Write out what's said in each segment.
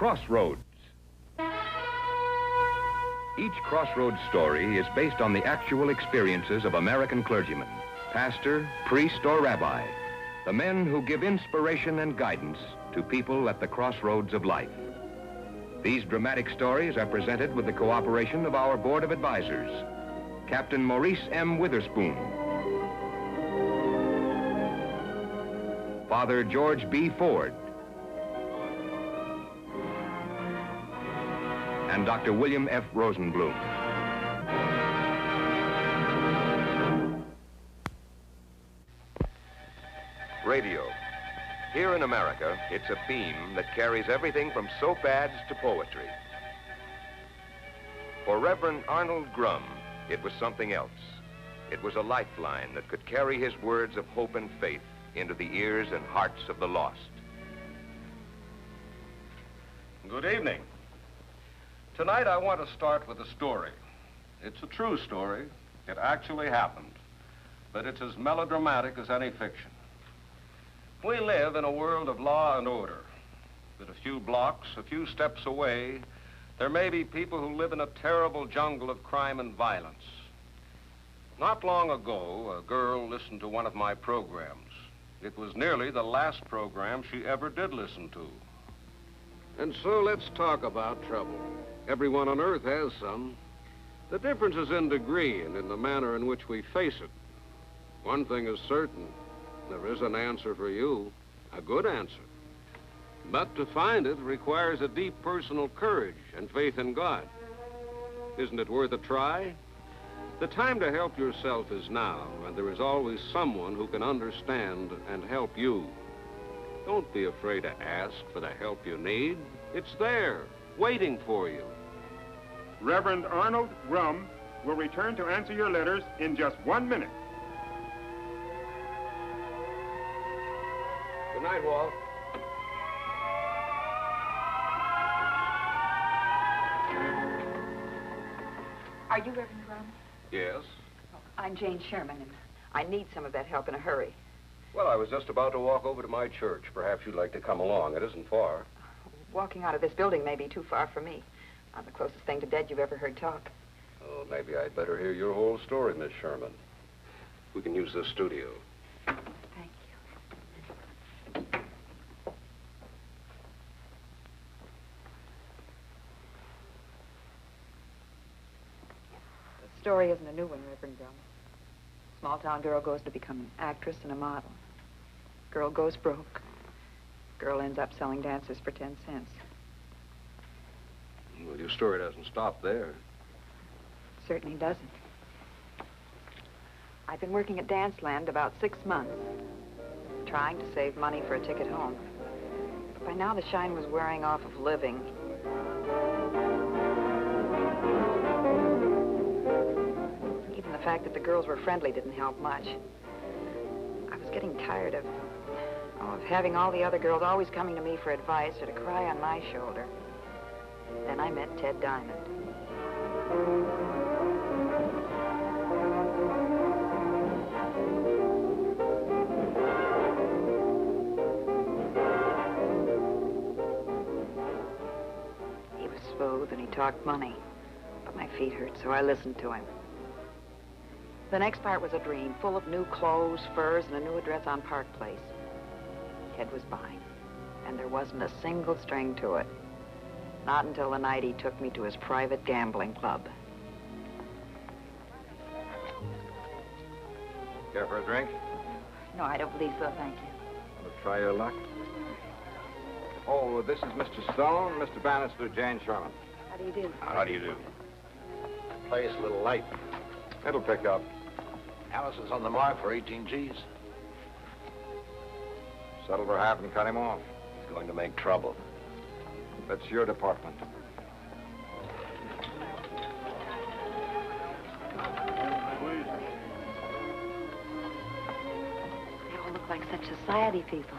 Crossroads. Each Crossroads story is based on the actual experiences of American clergymen, pastor, priest, or rabbi, the men who give inspiration and guidance to people at the crossroads of life. These dramatic stories are presented with the cooperation of our Board of Advisors, Captain Maurice M. Witherspoon, Father George B. Ford, and Dr. William F. Rosenblum. Radio. Here in America, it's a theme that carries everything from soap ads to poetry. For Reverend Arnold Grum, it was something else. It was a lifeline that could carry his words of hope and faith into the ears and hearts of the lost. Good evening. Tonight I want to start with a story. It's a true story. It actually happened. But it's as melodramatic as any fiction. We live in a world of law and order. But a few blocks, a few steps away, there may be people who live in a terrible jungle of crime and violence. Not long ago, a girl listened to one of my programs. It was nearly the last program she ever did listen to. And so let's talk about trouble. Everyone on Earth has some. The difference is in degree and in the manner in which we face it. One thing is certain. There is an answer for you, a good answer. But to find it requires a deep personal courage and faith in God. Isn't it worth a try? The time to help yourself is now, and there is always someone who can understand and help you. Don't be afraid to ask for the help you need. It's there, waiting for you. Reverend Arnold Grum will return to answer your letters in just 1 minute. Good night, Walt. Are you Reverend Grum? Yes? I'm Jane Sherman, and I need some of that help in a hurry. Well, I was just about to walk over to my church. Perhaps you'd like to come along. It isn't far. Walking out of this building may be too far for me. I'm the closest thing to dead you've ever heard talk. Oh, maybe I'd better hear your whole story, Miss Sherman. We can use this studio. Thank you. The story isn't a new one, Reverend Grum. Small-town girl goes to become an actress and a model. Girl goes broke. Girl ends up selling dancers for 10 cents. Well, your story doesn't stop there. Certainly doesn't. I've been working at Danceland about 6 months, trying to save money for a ticket home. But by now the shine was wearing off of living. Even the fact that the girls were friendly didn't help much. I was getting tired of having all the other girls always coming to me for advice or to cry on my shoulder. Then I met Ted Diamond. He was smooth and he talked money, but my feet hurt, so I listened to him. The next part was a dream, full of new clothes, furs, and a new address on Park Place. Ted was mine, and there wasn't a single string to it. Not until the night he took me to his private gambling club. Care for a drink? No, I don't believe so, thank you. Want to try your luck? Oh, this is Mr. Stone, Mr. Bannister, Jane Sherman. How do you do? How do you do? Play's a little light. It'll pick up. Allison's on the mark for 18 G's. Settle for half and cut him off. He's going to make trouble. That's your department. They all look like such society people.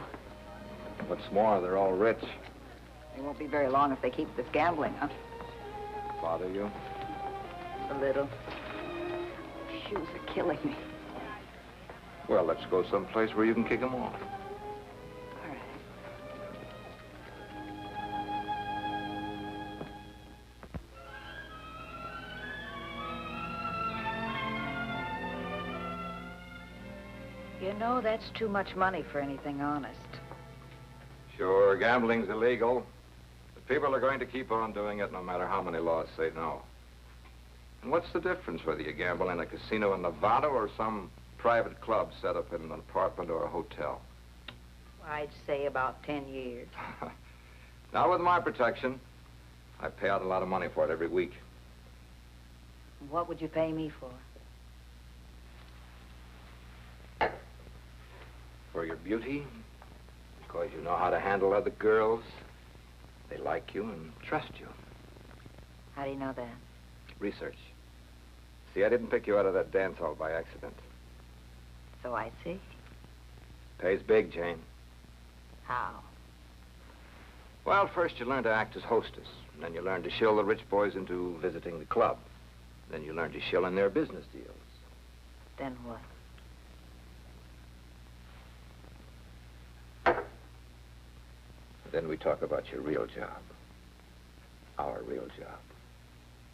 What's more, they're all rich. They won't be very long if they keep this gambling, huh? Bother you? A little. Shoes are killing me. Well, let's go someplace where you can kick them off. All right. know, that's too much money for anything honest. Sure, gambling's illegal. But people are going to keep on doing it no matter how many laws say no. And what's the difference whether you gamble in a casino in Nevada or some private club set up in an apartment or a hotel? I'd say about 10 years. Now, with my protection, I pay out a lot of money for it every week. What would you pay me for? For your beauty, because you know how to handle other girls. They like you and trust you. How do you know that? Research. See, I didn't pick you out of that dance hall by accident. So I see. Pays big, Jane. How? Well, first you learn to act as hostess, and then you learn to shill the rich boys into visiting the club. Then you learn to shill in their business deals. Then what? Then we talk about your real job. Our real job.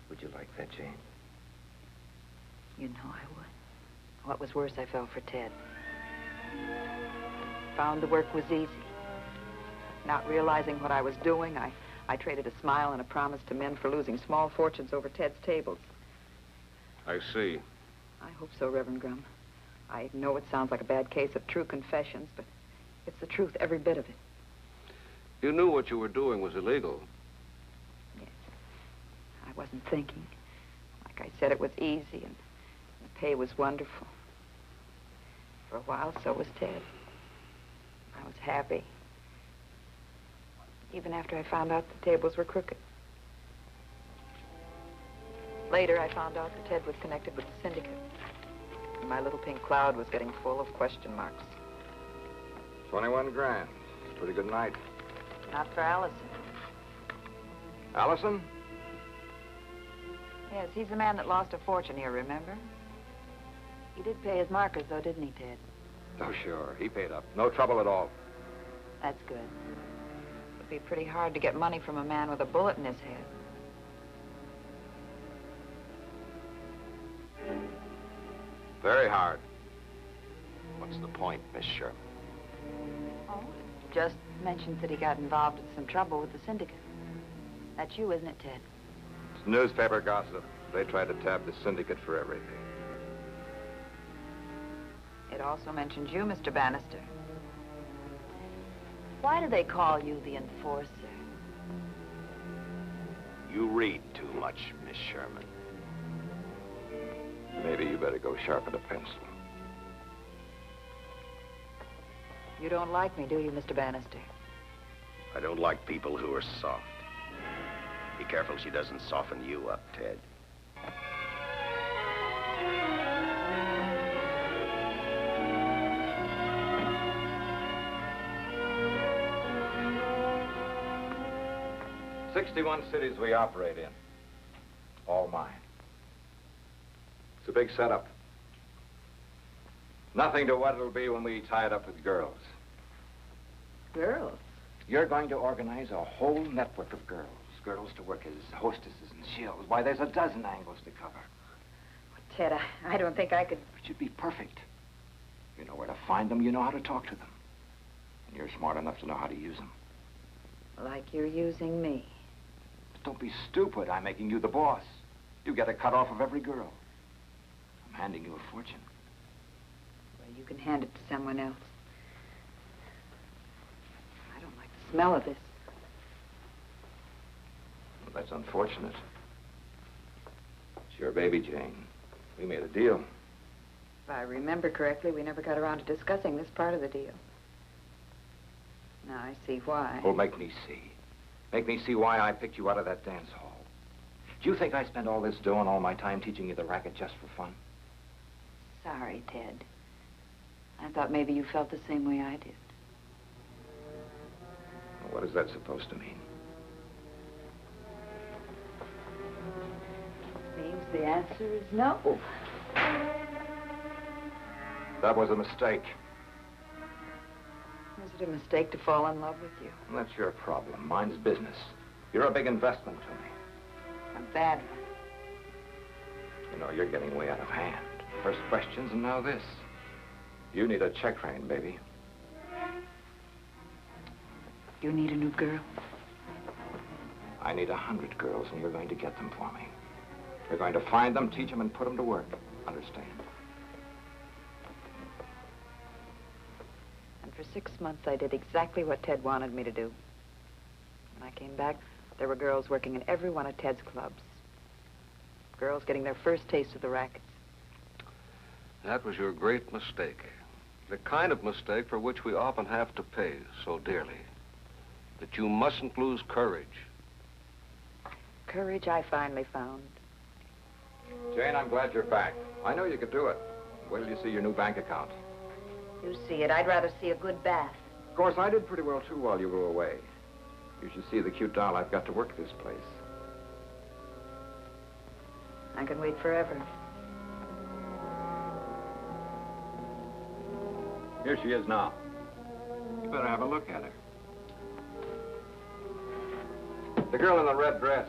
Would you like that, Jane? You know I would. What was worse, I fell for Ted. Found the work was easy. Not realizing what I was doing, I traded a smile and a promise to men for losing small fortunes over Ted's tables. I see. I hope so, Reverend Grum. I know it sounds like a bad case of true confessions, but it's the truth, every bit of it. You knew what you were doing was illegal. Yes. I wasn't thinking. Like I said, it was easy, and the pay was wonderful. For a while, so was Ted. I was happy. Even after I found out the tables were crooked. Later, I found out that Ted was connected with the syndicate. And my little pink cloud was getting full of question marks. 21 grand. Pretty good night. Not for Allison. Allison? Yes, he's the man that lost a fortune here, remember? He did pay his markers, though, didn't he, Ted? Oh, sure. He paid up. No trouble at all. That's good. It'd be pretty hard to get money from a man with a bullet in his head. Very hard. What's the point, Miss Sherman? Oh, just mentions that he got involved in some trouble with the syndicate. That's you, isn't it, Ted? It's newspaper gossip. They try to tab the syndicate for everything. It also mentions you, Mr. Bannister. Why do they call you the enforcer? You read too much, Miss Sherman. Maybe you better go sharpen a pencil. You don't like me, do you, Mr. Bannister? I don't like people who are soft. Be careful she doesn't soften you up, Ted. "61 cities we operate in. All mine. It's a big setup. Nothing to what it'll be when we tie it up with girls. Girls? You're going to organize a whole network of girls. Girls to work as hostesses and shills. Why, there's a dozen angles to cover. Well, Ted, I don't think I could... It should be perfect. You know where to find them. You know how to talk to them. And you're smart enough to know how to use them. Like you're using me. But don't be stupid. I'm making you the boss. You get a cut off of every girl. I'm handing you a fortune. Well, you can hand it to someone else. I don't like the smell of this. Well, that's unfortunate. It's your baby, Jane. We made a deal. If I remember correctly, we never got around to discussing this part of the deal. Now I see why. Well, make me see. Make me see why I picked you out of that dance hall. Do you think I spent all this dough and all my time teaching you the racket just for fun? Sorry, Ted. I thought maybe you felt the same way I did. Well, what is that supposed to mean? Means the answer is no. That was a mistake. Was it a mistake to fall in love with you? Well, that's your problem. Mine's business. You're a big investment to me. A bad one. You know, you're getting way out of hand. First questions and now this. You need a check rein, baby. You need a new girl? I need 100 girls, and you're going to get them for me. You're going to find them, teach them, and put them to work. Understand? And for 6 months, I did exactly what Ted wanted me to do. When I came back, there were girls working in every one of Ted's clubs. Girls getting their first taste of the rackets. That was your great mistake. The kind of mistake for which we often have to pay so dearly. That you mustn't lose courage. Courage I finally found. Jane, I'm glad you're back. I know you could do it. Wait till you see your new bank account. You see it. I'd rather see a good bath. Of course, I did pretty well, too, while you were away. You should see the cute doll I've got to work this place. I can wait forever. Here she is now. You better have a look at her. The girl in the red dress.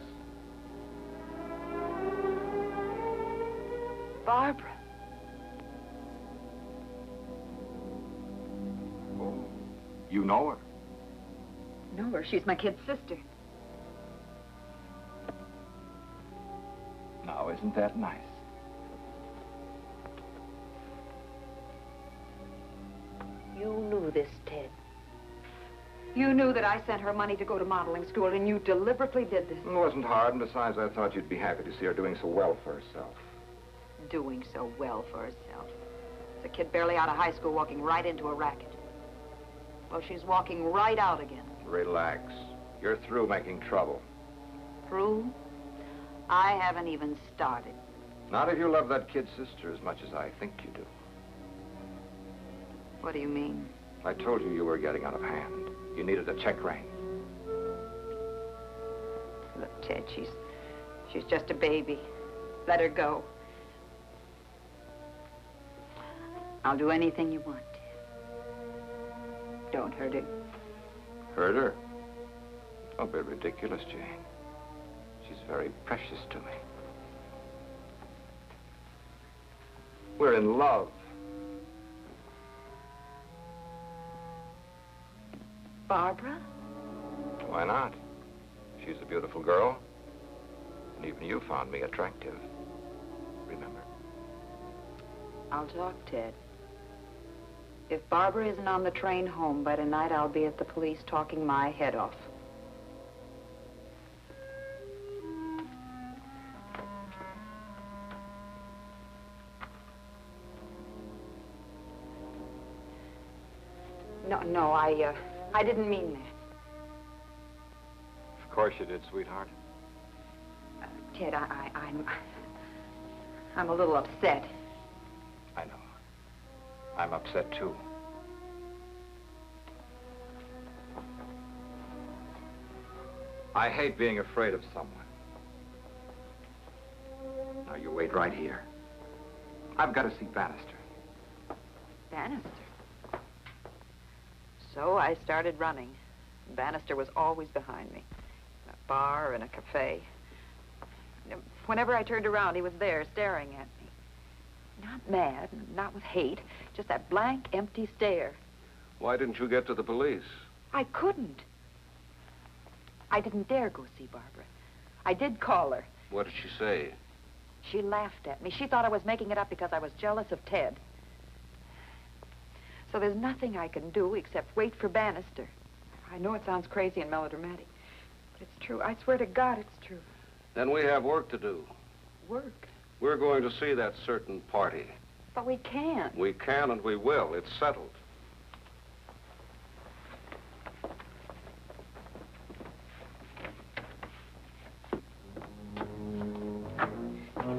Barbara. Oh, you know her? Know her. She's my kid's sister. Now, isn't that nice? You knew this, Ted. You knew that I sent her money to go to modeling school, and you deliberately did this. It wasn't hard, and besides, I thought you'd be happy to see her doing so well for herself. Doing so well for herself. It's a kid barely out of high school walking right into a racket. Well, she's walking right out again. Relax. You're through making trouble. Through? I haven't even started. Not if you love that kid's sister as much as I think you do. What do you mean? I told you were getting out of hand. You needed a check rein. Look, Ted, she's just a baby. Let her go. I'll do anything you want. Don't hurt her. Hurt her? Don't be ridiculous, Jane. She's very precious to me. We're in love. Barbara? Why not? She's a beautiful girl. And even you found me attractive. Remember? I'll talk, Ted. If Barbara isn't on the train home by tonight, I'll be at the police talking my head off. No, I didn't mean that. Of course you did, sweetheart. Ted, I'm a little upset. I know. I'm upset, too. I hate being afraid of someone. Now, you wait right here. I've got to see Bannister. Bannister? So I started running. Bannister was always behind me. In a bar or in a cafe. Whenever I turned around, he was there, staring at me. Not mad, not with hate, just that blank, empty stare. Why didn't you get to the police? I couldn't. I didn't dare go see Barbara. I did call her. What did she say? She laughed at me. She thought I was making it up because I was jealous of Ted. So there's nothing I can do except wait for Bannister. I know it sounds crazy and melodramatic, but it's true. I swear to God it's true. Then we have work to do. Work? We're going to see that certain party. But we can't. We can and we will. It's settled.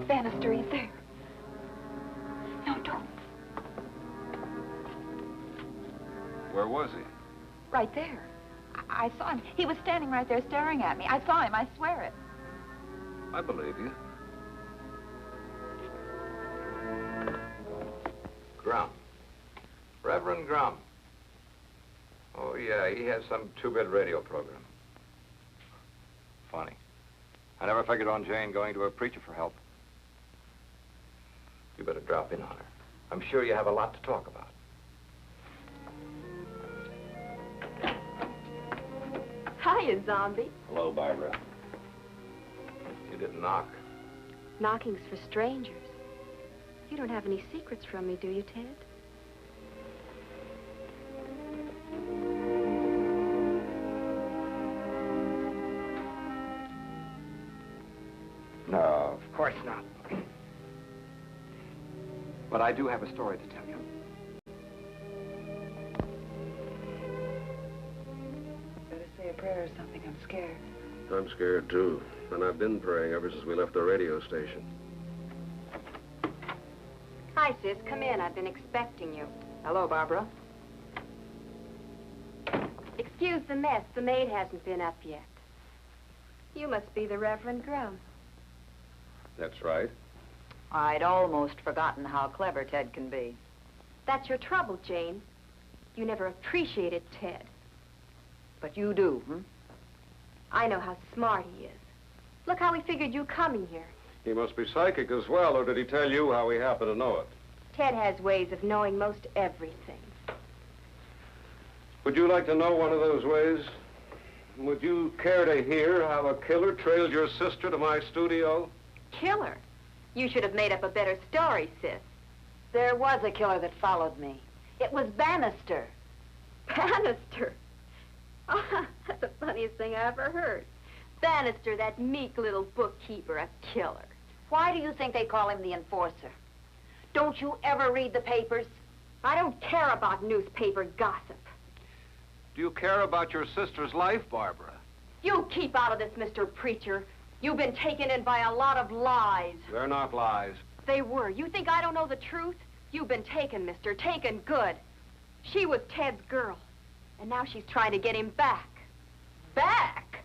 Bannister, he's there. No, don't. Where was he? Right there. I saw him. He was standing right there staring at me. I saw him. I swear it. I believe you. Grum. Reverend Grum. Oh, yeah, he has some two-bit radio program. Funny. I never figured on Jane going to a preacher for help. You better drop in on her. I'm sure you have a lot to talk about. Hiya, zombie. Hello, Barbara. You didn't knock. Knocking's for strangers. You don't have any secrets from me, do you, Ted? No, of course not. But I do have a story to tell you. Better say a prayer or something. I'm scared. I'm scared, too. And I've been praying ever since we left the radio station. Hi, sis. Come in. I've been expecting you. Hello, Barbara. Excuse the mess. The maid hasn't been up yet. You must be the Reverend Grum. That's right. I'd almost forgotten how clever Ted can be. That's your trouble, Jane. You never appreciated Ted. But you do, I know how smart he is. Look how he figured you coming here. He must be psychic as well, or did he tell you how he happened to know it? Ted has ways of knowing most everything. Would you like to know one of those ways? Would you care to hear how a killer trailed your sister to my studio? Killer? You should have made up a better story, sis. There was a killer that followed me. It was Bannister. Bannister? Oh, that's the funniest thing I ever heard. Bannister, that meek little bookkeeper, a killer. Why do you think they call him the enforcer? Don't you ever read the papers? I don't care about newspaper gossip. Do you care about your sister's life, Barbara? You keep out of this, Mr. Preacher. You've been taken in by a lot of lies. They're not lies. They were. You think I don't know the truth? You've been taken, mister. Taken good. She was Ted's girl. And now she's trying to get him back. Back?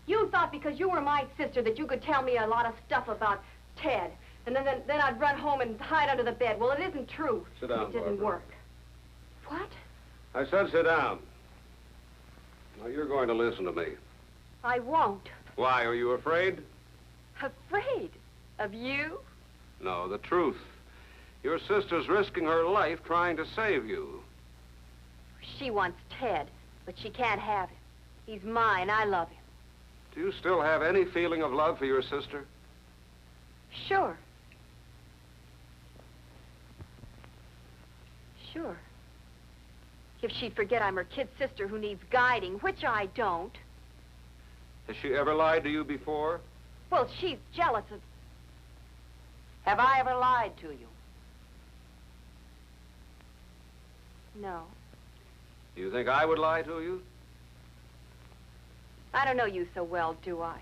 You thought because you were my sister that you could tell me a lot of stuff about Ted. And then I'd run home and hide under the bed. Well, it isn't true. Sit down, It didn't Barbara. work. What? I said sit down. Now, you're going to listen to me. I won't. Why, are you afraid? Afraid? Of you? No, the truth. Your sister's risking her life trying to save you. She wants Ted, but she can't have him. He's mine. I love him. Do you still have any feeling of love for your sister? Sure. Sure. If she'd forget I'm her kid sister who needs guiding, which I don't. Has she ever lied to you before? Well, she's jealous of... Have I ever lied to you? No. Do you think I would lie to you? I don't know you so well, do I?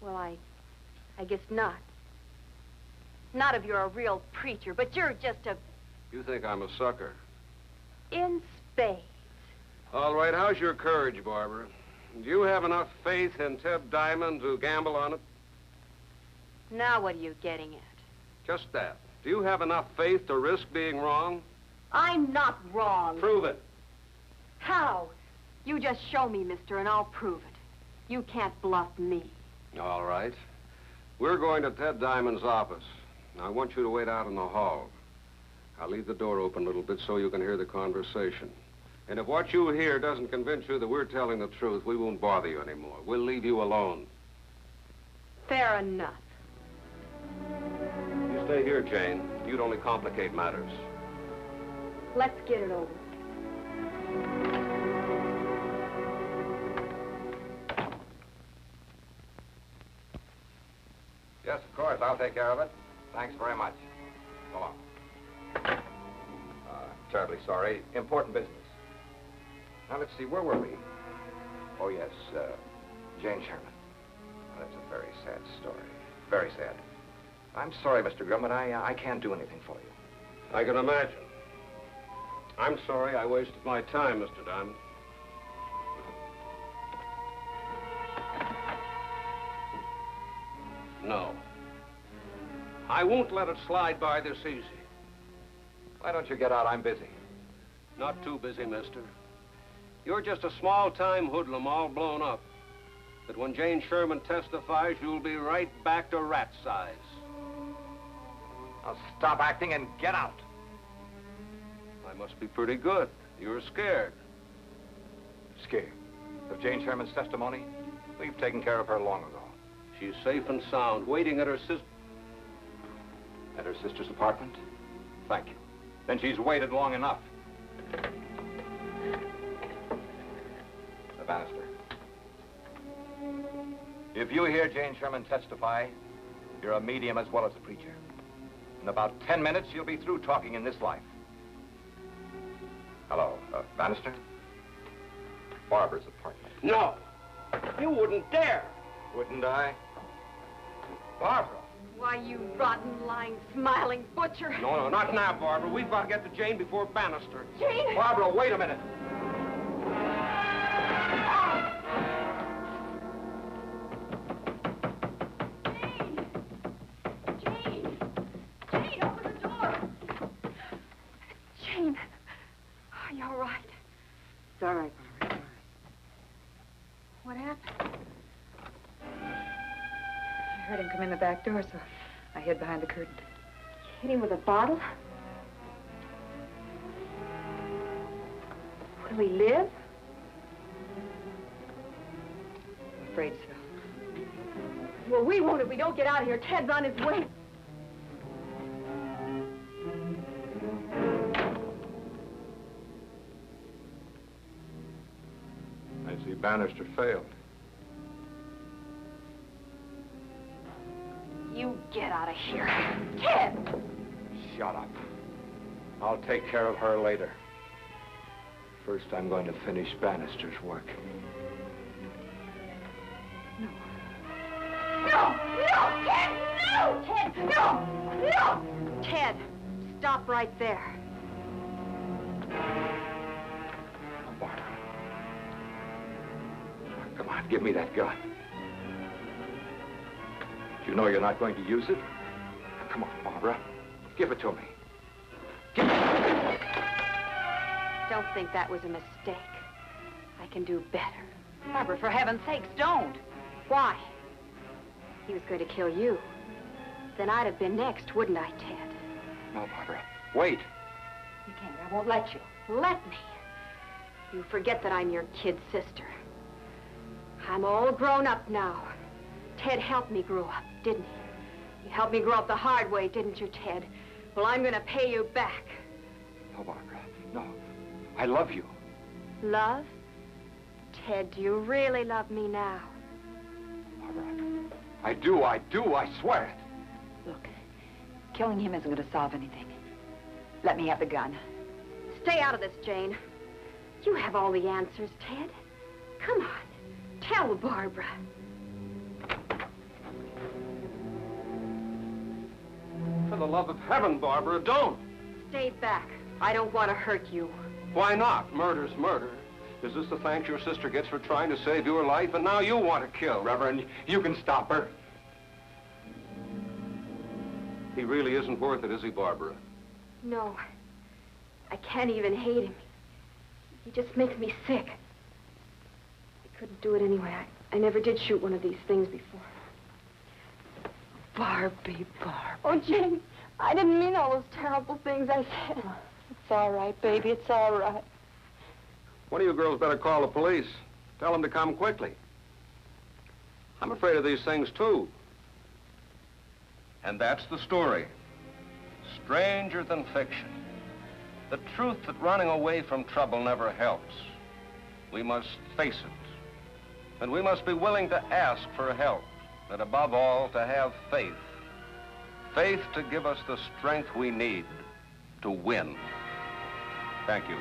Well, I guess not. Not if you're a real preacher, but you're just a... You think I'm a sucker. in spades. All right, how's your courage, Barbara? Do you have enough faith in Ted Diamond to gamble on it? Now what are you getting at? Just that. Do you have enough faith to risk being wrong? I'm not wrong. Prove it. How? You just show me, mister, and I'll prove it. You can't bluff me. All right. We're going to Ted Diamond's office. I want you to wait out in the hall. I'll leave the door open a little bit so you can hear the conversation. And if what you hear doesn't convince you that we're telling the truth, we won't bother you anymore. We'll leave you alone. Fair enough. You stay here, Jane. You'd only complicate matters. Let's get it over. Yes, of course. I'll take care of it. Thanks very much. So long. Terribly sorry. Important business. Now, let's see. Where were we? Oh, yes. Jane Sherman. Well, that's a very sad story. Very sad. I'm sorry, Mr. Grum, but I can't do anything for you. I can imagine. I'm sorry I wasted my time, Mr. Diamond. No. I won't let it slide by this easy. Why don't you get out? I'm busy. Not too busy, mister. You're just a small-time hoodlum all blown up. But when Jane Sherman testifies, you'll be right back to rat size. Now stop acting and get out. I must be pretty good. You're scared. Scared? of Jane Sherman's testimony? We've taken care of her long ago. She's safe and sound, waiting at her sister. At her sister's apartment? Thank you. Then she's waited long enough. The Bannister. If you hear Jane Sherman testify, you're a medium as well as a preacher. In about 10 minutes, you'll be through talking in this life. Hello, Bannister? Barbara's apartment. No! You wouldn't dare! Wouldn't I? Barbara! Why, you rotten, lying, smiling butcher. No, not now, Barbara. We've got to get to Jane before Bannister. Jane! Barbara, wait a minute. Jane, open the door. Jane, are you all right? It's all right, Barbara. What happened? I heard him come in the back door, so I hid behind the curtain. You hit him with a bottle? Will he live? I'm afraid so. Well, we won't if we don't get out of here. Ted's on his way. I see Bannister failed. You get out of here. Ted! Shut up. I'll take care of her later. First, I'm going to finish Bannister's work. No, Ted, no! Ted, no! No! Ted, stop right there. Barbara. Come on, give me that gun. You know you're not going to use it? Come on, Barbara. Give it to me. Give it. Don't think that was a mistake. I can do better. Barbara, for heaven's sakes, don't. Why? He was going to kill you. Then I'd have been next, wouldn't I, Ted? No, Barbara. Wait. You can't. I won't let you. Let me. You forget that I'm your kid sister. I'm all grown up now. Ted helped me grow up, didn't he? You helped me grow up the hard way, didn't you, Ted? Well, I'm going to pay you back. No, Barbara. No. I love you. Love? Ted, do you really love me now? Barbara. I do, I swear it. Look, killing him isn't going to solve anything. Let me have the gun. Stay out of this, Jane. You have all the answers, Ted. Come on. Tell Barbara. For the love of heaven, Barbara, don't. Stay back. I don't want to hurt you. Why not? Murder's murder. Is this the thanks your sister gets for trying to save your life, and now you want to kill? Reverend, you can stop her. He really isn't worth it, is he, Barbara? No. I can't even hate him. He just makes me sick. I couldn't do it anyway. I never did shoot one of these things before. Barbie. Oh, Jane, I didn't mean all those terrible things I said. It's all right, baby. It's all right. One of you girls better call the police. Tell them to come quickly. I'm afraid of these things, too. And that's the story. Stranger than fiction. The truth that running away from trouble never helps. We must face it. And we must be willing to ask for help. And above all, to have faith. Faith to give us the strength we need to win. Thank you.